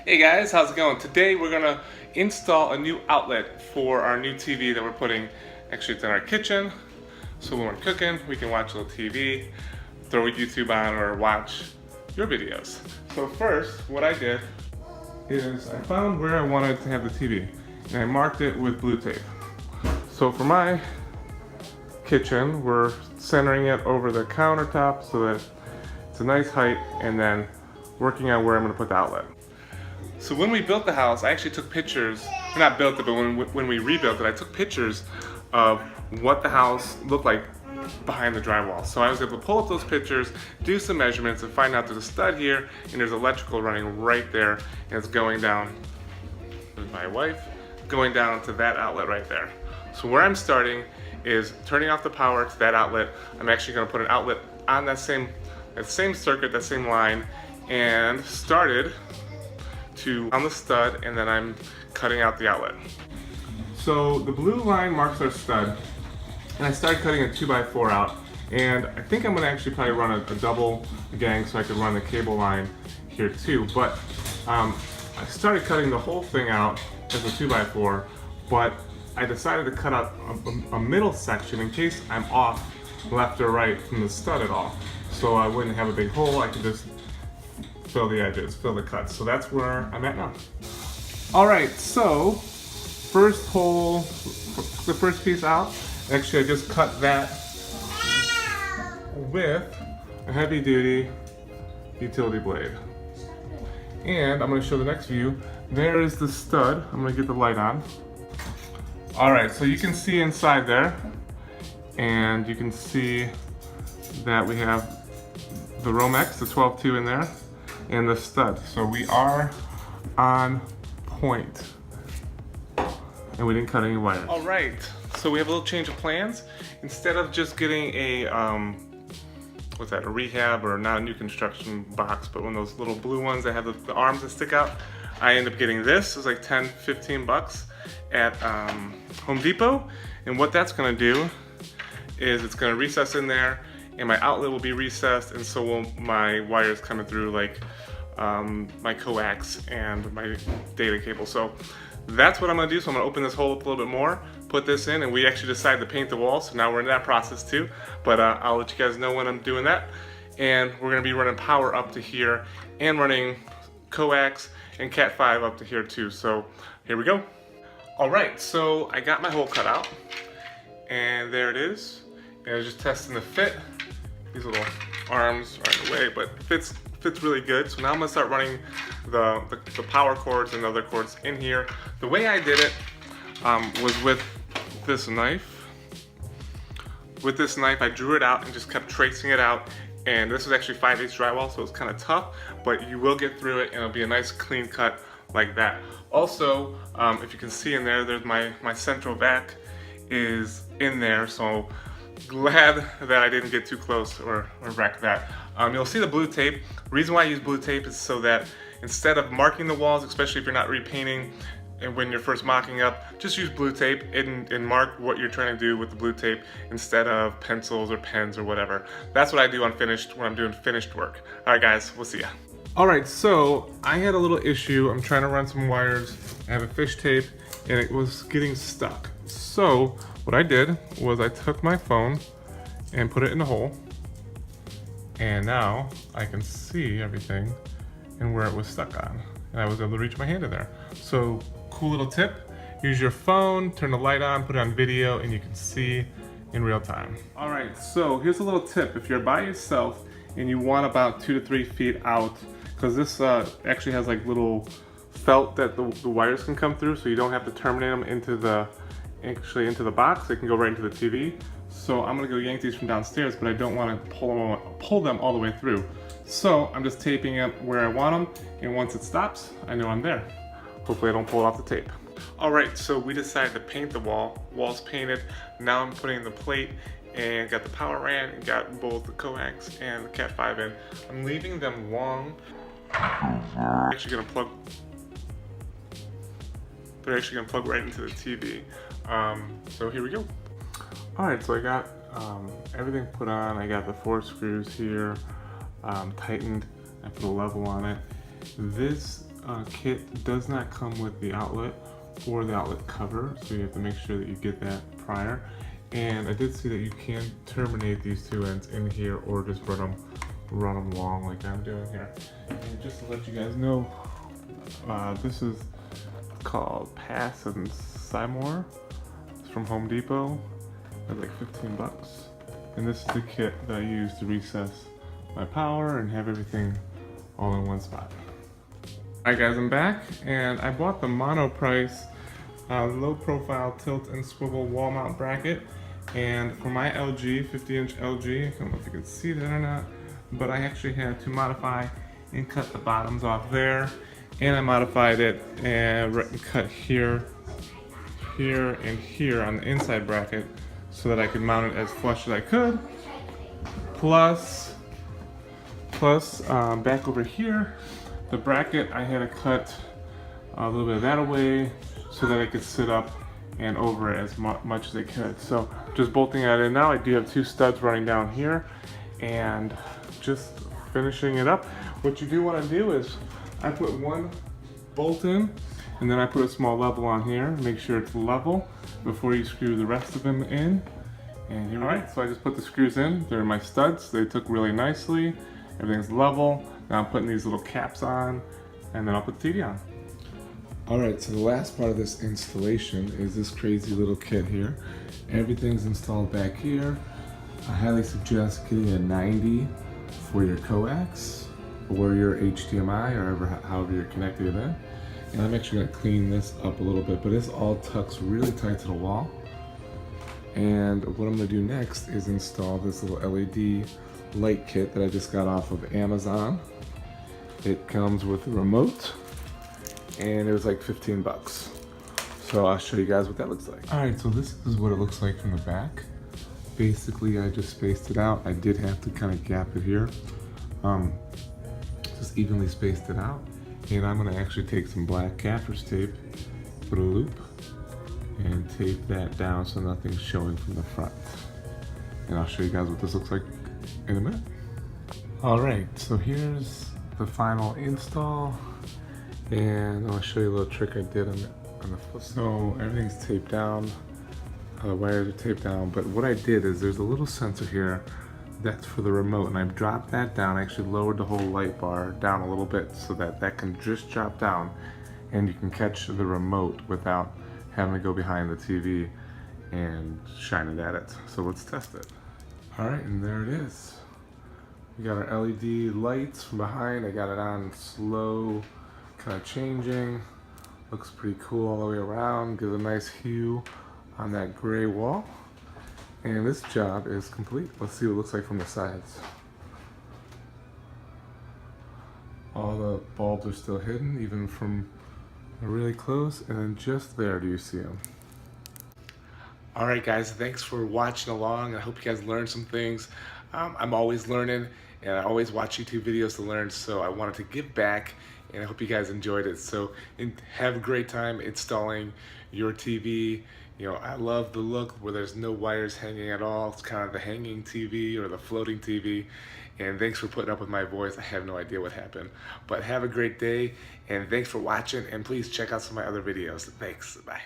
Hey guys, how's it going? Today we're gonna install a new outlet for our new TV that we're putting. Actually, it's in our kitchen, so when we're cooking, we can watch a little TV, throw YouTube on, or watch your videos. So first, what I did is I found where I wanted to have the TV, and I marked it with blue tape. So for my kitchen, we're centering it over the countertop so that it's a nice height, and then working on where I'm gonna put the outlet. So when we built the house, I actually took pictures, not built it, but when we rebuilt it, I took pictures of what the house looked like behind the drywall. So I was able to pull up those pictures, do some measurements, and find out there's a stud here, and there's electrical running right there, and it's going down, with my wife, going down to that outlet right there. So where I'm starting is turning off the power to that outlet. I'm actually gonna put an outlet on that same circuit, that same line, and started on the stud, and then I'm cutting out the outlet. So the blue line marks our stud, and I started cutting a 2x4 out, and I think I'm gonna actually probably run a double gang so I could run the cable line here too, but I started cutting the whole thing out as a 2x4, but I decided to cut out a middle section in case I'm off left or right from the stud at all, so I wouldn't have a big hole. I could just fill the edges, fill the cuts. So that's where I'm at now. All right, so first hole, the first piece out. Actually, I just cut that with a heavy duty utility blade. And I'm gonna show the next view. There is the stud. I'm gonna get the light on. All right, so you can see inside there, and you can see that we have the Romex, the 12-2 in there, and the stud. So we are on point, and we didn't cut any wires. All right, so we have a little change of plans. Instead of just getting a what's that, a rehab, or not a new construction box, but one of those little blue ones that have the arms that stick out, I end up getting this. It's like 10-15 bucks at Home Depot, and what that's gonna do is it's gonna recess in there, and my outlet will be recessed, and so will my wires coming through, like my Coax and my data cable. So that's what I'm gonna do. So I'm gonna open this hole up a little bit more, put this in, and we actually decided to paint the wall, so now we're in that process too. But I'll let you guys know when I'm doing that. And we're gonna be running power up to here, and running Coax and Cat 5 up to here too. So here we go. All right, so I got my hole cut out, and there it is. And I was just testing the fit. These little arms are in the way, but fits really good. So now I'm gonna start running the power cords and the other cords in here. The way I did it was with this knife. With this knife, I drew it out and just kept tracing it out. And this was actually 5/8 drywall, so it's kind of tough, but you will get through it, and it'll be a nice clean cut like that. Also, if you can see in there, there's my central vac is in there, so glad that I didn't get too close or wreck that. You'll see the blue tape. The reason why I use blue tape is so that instead of marking the walls, especially if you're not repainting and when you're first mocking up, just use blue tape and mark what you're trying to do with the blue tape instead of pencils or pens or whatever. That's what I do on when I'm doing finished work. All right guys, we'll see ya. All right, so I had a little issue. I'm trying to run some wires. I have a fish tape, and it was getting stuck. So what I did was I took my phone and put it in the hole, and now I can see everything and where it was stuck on, and I was able to reach my hand in there. So cool little tip, use your phone, turn the light on, put it on video, and you can see in real time. All right, so here's a little tip. If you're by yourself and you want about 2 to 3 feet out, because this actually has like little felt that the wires can come through, so you don't have to terminate them into the box. They can go right into the TV. So I'm gonna go yank these from downstairs, but I don't want to pull them all the way through. So I'm just taping it where I want them, and once it stops, I know I'm there. Hopefully I don't pull it off the tape. All right, so we decided to paint the wall. Wall's painted. Now I'm putting the plate and got the power ran and got both the Coax and the Cat 5 in. I'm leaving them long. They're actually gonna plug right into the TV. So here we go. All right, so I got everything put on. I got the 4 screws here tightened. I put a level on it. This kit does not come with the outlet or the outlet cover, so you have to make sure that you get that prior. And I did see that you can terminate these two ends in here or just run them long like I'm doing here. And just to let you guys know, this is called Pass and Seymour. It's from Home Depot. It's like 15 bucks. And this is the kit that I use to recess my power and have everything all in one spot. Alright guys, I'm back, and I bought the mono price low profile tilt and swivel wall mount bracket. And for my LG, 50-inch LG, I don't know if you can see that or not, but I actually had to modify and cut the bottoms off there. And I modified it and cut here, here, and here on the inside bracket so that I could mount it as flush as I could. Plus, back over here, the bracket, I had to cut a little bit of that away so that I could sit up and over it as much as I could. So just bolting that in now. I do have 2 studs running down here and just finishing it up. What you do want to do is I put 1 bolt in and then I put a small level on here. Make sure it's level before you screw the rest of them in. And here we go. So I just put the screws in. They're my studs. They took really nicely. Everything's level. Now I'm putting these little caps on and then I'll put the TV on. Alright, so the last part of this installation is this crazy little kit here. Everything's installed back here. I highly suggest getting a 90 for your coax or your HDMI or however you're connecting it in. And I'm actually going to clean this up a little bit, but this all tucks really tight to the wall. And what I'm going to do next is install this little LED light kit that I just got off of Amazon. It comes with a remote, and it was like 15 bucks. So I'll show you guys what that looks like. All right, so this is what it looks like from the back. Basically, I just spaced it out. I did have to kind of gap it here. Just evenly spaced it out. And I'm gonna actually take some black gaffer's tape, put a loop, and tape that down so nothing's showing from the front. And I'll show you guys what this looks like in a minute. All right, so here's the final install. And I'll show you a little trick I did on the foot. So everything's taped down, the wires are taped down, but what I did is there's a little sensor here that's for the remote, and I've dropped that down. I actually lowered the whole light bar down a little bit so that that can just drop down and you can catch the remote without having to go behind the TV and shine it at it. So let's test it. All right, and there it is. We got our LED lights from behind. I got it on slow, kind of changing. Looks pretty cool all the way around. Gives a nice hue on that gray wall. And this job is complete. Let's see what it looks like from the sides. All the bulbs are still hidden, even from really close. And then just there, do you see them? All right, guys, thanks for watching along. I hope you guys learned some things. I'm always learning, and I always watch YouTube videos to learn, so I wanted to give back, and I hope you guys enjoyed it. So have a great time installing your TV. You know, I love the look where there's no wires hanging at all. It's kind of the hanging TV or the floating TV. And thanks for putting up with my voice. I have no idea what happened. But have a great day, and thanks for watching, and please check out some of my other videos. Thanks, bye.